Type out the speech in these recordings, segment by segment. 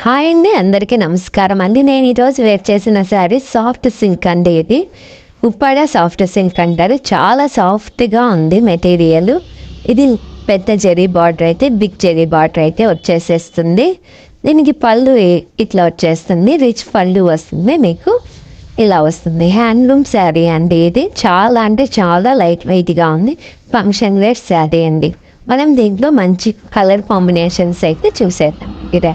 Hi అండి, అందరికీ నమస్కారం అండి. నేను ఈరోజు వేర్ చేసిన శారీ సాఫ్ట్ సిల్క్ అండి. ఇది ఉప్పాడ సాఫ్ట్ సిల్క్ అంటారు. చాలా సాఫ్ట్గా ఉంది మెటీరియల్. ఇది పెద్ద జరీ బార్డర్ అయితే, బిగ్ జరీ బార్డర్ అయితే వచ్చేసేస్తుంది. దీనికి పళ్ళు ఇట్లా వచ్చేస్తుంది, రిచ్ పళ్ళు వస్తుంది. మీకు ఇలా వస్తుంది. హ్యాండ్లూమ్ శారీ అండి. ఇది చాలా అంటే చాలా లైట్ వెయిట్గా ఉంది. ఫంక్షన్ వేర్ శారీ అండి. మనం దీంట్లో మంచి కలర్ కాంబినేషన్స్ అయితే చూసేద్దాం. ఇదే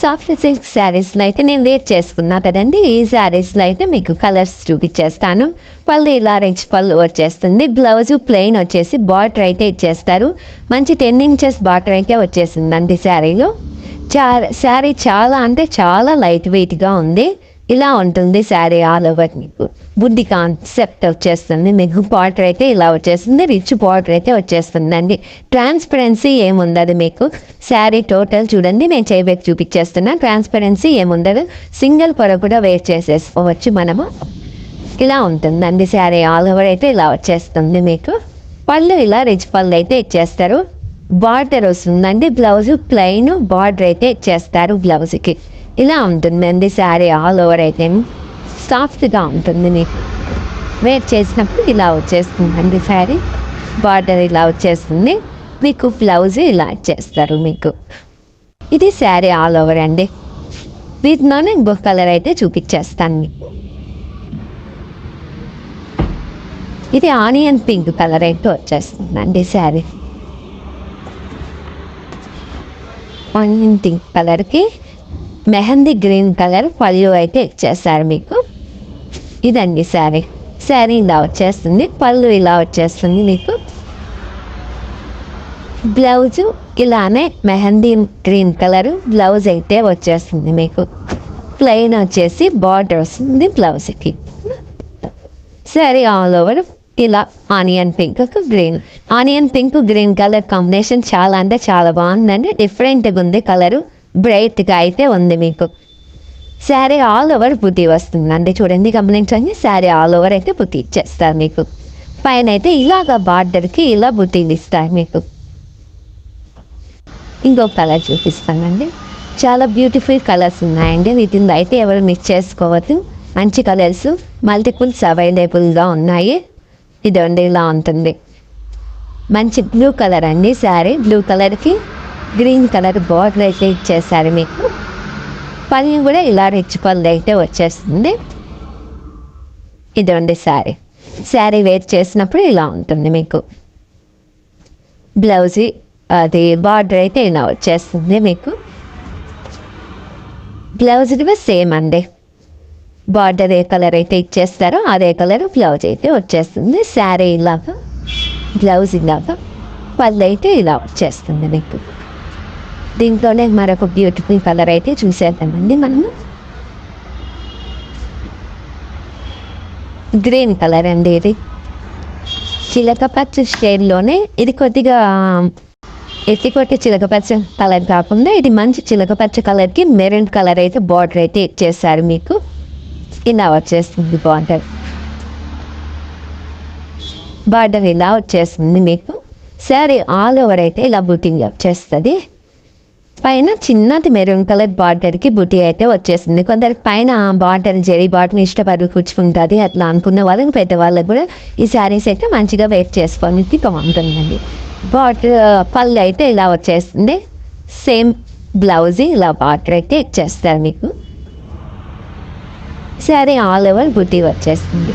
సాఫ్ట్ సిల్క్ శారీస్లో అయితే నేను వేర్ చేసుకున్నా కదండి. ఈ శారీస్లో అయితే మీకు కలర్స్ చూపించేస్తాను. పళ్ళు ఇలా రిచ్ పళ్ళు వచ్చేస్తుంది. బ్లౌజు ప్లెయిన్ వచ్చేసి బార్డర్ అయితే ఇచ్చేస్తారు. మంచి 10 ఇంచెస్ బార్డర్ అయితే వచ్చేసిందండి శారీలో. శారీ చాలా అంటే చాలా లైట్ వెయిట్గా ఉంది. ఇలా ఉంటుంది శారీ ఆల్ ఓవర్. మీకు బుద్ధి కాన్సెప్ట్ వచ్చేస్తుంది. మీకు బార్డర్ అయితే ఇలా వచ్చేస్తుంది, రిచ్ బార్డర్ అయితే వచ్చేస్తుందండి. ట్రాన్స్పరెన్సీ ఏముండదు మీకు. శారీ టోటల్ చూడండి, నేను చేయబెట్టి చూపించేస్తున్నా. ట్రాన్స్పరెన్సీ ఏముండదు. సింగిల్ పొర కూడా వేర్ చేసేసుకోవచ్చు మనము. ఇలా ఉంటుందండి శారీ ఆల్ ఓవర్ అయితే ఇలా వచ్చేస్తుంది. మీకు పళ్ళు ఇలా రిచ్ పళ్ళు అయితే ఇచ్చేస్తారు. బార్డర్ వస్తుందండి. బ్లౌజు ప్లెయిన్, బార్డర్ అయితే ఇచ్చేస్తారు బ్లౌజ్కి. ఇలా ఉంటుందండి శారీ ఆల్ ఓవర్ అయితే. సాఫ్ట్గా ఉంటుంది. మీకు వేర్ చేసినప్పుడు ఇలా వచ్చేస్తుందండి శారీ. బార్డర్ ఇలా వచ్చేస్తుంది. మీకు బ్లౌజ్ ఇలా ఇచ్చేస్తారు. మీకు ఇది శారీ ఆల్ ఓవర్ అండి. వీటిలోనే ఇంకొక కలర్ అయితే చూపించేస్తాను మీకు. ఇది ఆనియన్ పింక్ కలర్ అయితే వచ్చేస్తుందండి శారీ. ఆనియన్ పింక్ కలర్కి మెహందీ గ్రీన్ కలర్ పళ్ళు అయితే ఇచ్చేస్తారు మీకు. ఇదండి శారీ. శారీ ఇలా వచ్చేస్తుంది. పళ్ళు ఇలా వచ్చేస్తుంది మీకు. బ్లౌజు ఇలానే మెహందీ గ్రీన్ కలర్ బ్లౌజ్ అయితే వచ్చేస్తుంది మీకు. ప్లెయిన్ వచ్చేసి బార్డర్ వస్తుంది బ్లౌజ్కి. శారీ ఆల్ ఓవర్ ఇలా onion pink green. Onion pink green colour combination చాలా అంటే చాలా బాగుందండి. డిఫరెంట్గా ఉంది కలరు. బ్రైట్గా అయితే ఉంది మీకు. శారీ ఆల్ ఓవర్ బుటీ వస్తుందండి. చూడండి, గమనించండి. శారీ ఆల్ ఓవర్ అయితే బుటీ ఇచ్చేస్తారు మీకు. పైన అయితే ఇలాగ బార్డర్కి ఇలా బుటీలు ఇస్తారు మీకు. ఇంకొక కలర్ చూపిస్తానండి. చాలా బ్యూటిఫుల్ కలర్స్ ఉన్నాయండి. వీటిని అయితే ఎవరు మిస్ చేసుకోవద్దు. మంచి కలర్స్ మల్టిపుల్స్ అవైలబుల్గా ఉన్నాయి. ఇదండి ఇలా ఉంటుంది. మంచి బ్లూ కలర్ అండి శారీ. బ్లూ కలర్కి గ్రీన్ కలర్ బార్డర్ అయితే ఇచ్చేసారు మీకు. పళ్ళు కూడా ఇలా రిచ్ పళ్ళు అయితే వచ్చేస్తుంది. ఇదండి శారీ. శారీ వేర్ చేసినప్పుడు ఇలా ఉంటుంది మీకు. బ్లౌజ్ అది బార్డర్ అయితే ఇలా వచ్చేస్తుంది మీకు. బ్లౌజ్ కూడా సేమ్ అండి. బార్డర్ ఏ కలర్ అయితే ఇచ్చేస్తారో అదే కలర్ బ్లౌజ్ అయితే వచ్చేస్తుంది. శారీ ఇలాగా, బ్లౌజ్ ఇలాగా, పళ్ళు అయితే ఇలా వచ్చేస్తుంది మీకు. దీంట్లోనే మరొక బ్యూటిఫుల్ కలర్ అయితే చూసేద్దామండి మనము. గ్రీన్ కలర్ అండి. ఇది చిలకపచ్చ షేడ్లోనే. ఇది కొద్దిగా ఎత్తికొట్టి చిలకపచ్చ కలర్ కాకుండా ఇది మంచి చిలకపచ్చ కలర్కి మెరూన్ కలర్ అయితే బార్డర్ అయితే ఇచ్చేసారు మీకు. ఇలా వచ్చేస్తుంది బార్డర్. బార్డర్ ఇలా వచ్చేస్తుంది మీకు. శారీ ఆల్ ఓవర్ అయితే ఇలా బుటీగా వచ్చేస్తుంది. పైన చిన్నది మెరూన్ కలర్ బార్డర్కి బుటీ అయితే వచ్చేసింది. కొందరికి పైన బార్డర్ జరీ బార్డర్ని ఇష్టపడి కూర్చుకుంటుంది. అట్లా అనుకున్న వాళ్ళకి, పెద్దవాళ్ళకి కూడా ఈ శారీస్ అయితే మంచిగా వేర్ చేసుకోవడానికి బాగుంటుందండి. బార్డర్ పళ్ళు అయితే ఇలా వచ్చేస్తుంది. సేమ్ బ్లౌజ్ ఇలా బార్డర్ అయితే ఇచ్చేస్తారు మీకు. శారీ ఆల్ ఓవర్ బుటీ వచ్చేస్తుంది.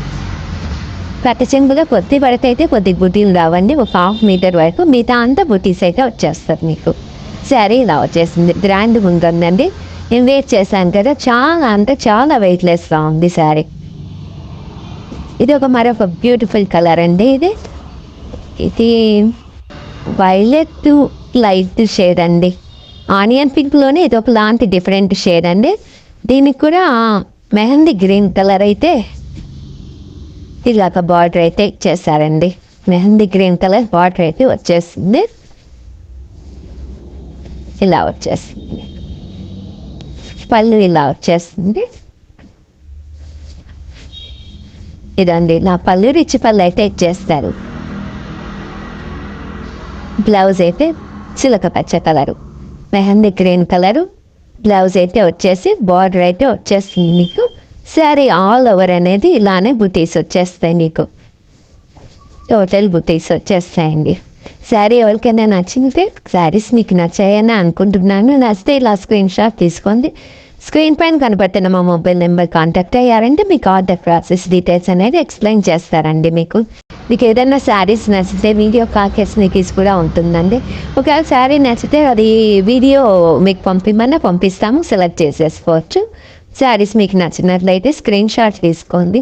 కట్ట చెంగులో కొద్ది వరకు అయితే కొద్ది బుటీలు రావండి. ఒక 1/2 మీటర్ వరకు. మిగతా అంతా బుటీస్ అయితే వచ్చేస్తారు మీకు. శారీ ఇలా వచ్చేసింది. గ్రాండ్గా ఉంటుందండి. నేను వేర్ చేశాను కదా, చాలా అంటే చాలా వెయిట్లెస్గా ఉంది శారీ. ఇది మరొక బ్యూటిఫుల్ కలర్ అండి. ఇది వైలెట్ లైట్ షేడ్ అండి. ఆనియన్ పింక్లోనే ఇది లాంటి డిఫరెంట్ షేడ్ అండి. దీనికి కూడా మెహందీ గ్రీన్ కలర్ అయితే ఇలాగ బార్డర్ అయితే ఇచ్చేసారండి. మెహందీ గ్రీన్ కలర్ బార్డర్ అయితే వచ్చేసింది. ఇలా వచ్చేస్తుంది. పళ్ళు ఇలా వచ్చేస్తుంది. ఇదండి నా పళ్ళు రిచ్ పళ్ళు అయితే ఇచ్చేస్తారు. బ్లౌజ్ అయితే చిలక పచ్చ colour. Mehndi green colour. Blouse అయితే వచ్చేసి బార్డర్ అయితే వచ్చేస్తుంది మీకు. శారీ ఆల్ ఓవర్ అనేది ఇలానే బుటీస్ వచ్చేస్తాయి మీకు. టోటల్ బుటీస్ వచ్చేస్తాయండి. శారీ ఎవరికైనా నచ్చితే శారీస్ మీకు నచ్చాయని అనుకుంటున్నాను. నచ్చితే ఇలా స్క్రీన్ షాట్ తీసుకోండి. స్క్రీన్ పైన కనబడుతున్న మా మొబైల్ నెంబర్ కాంటాక్ట్ అయ్యారంటే మీకు ఆర్డర్ ప్రాసెస్ డీటెయిల్స్ అనేది ఎక్స్ప్లెయిన్ చేస్తారండి. మీకు ఏదైనా శారీస్ నచ్చితే వీడియో కాల్ ఫెసిలిటీస్ కూడా ఉంటుందండి. ఒకవేళ శారీ నచ్చితే అది వీడియో మీకు పంపిస్తాము, సెలెక్ట్ చేసేసుకోవచ్చు. శారీస్ మీకు నచ్చినట్లయితే స్క్రీన్ షాట్ తీసుకోండి.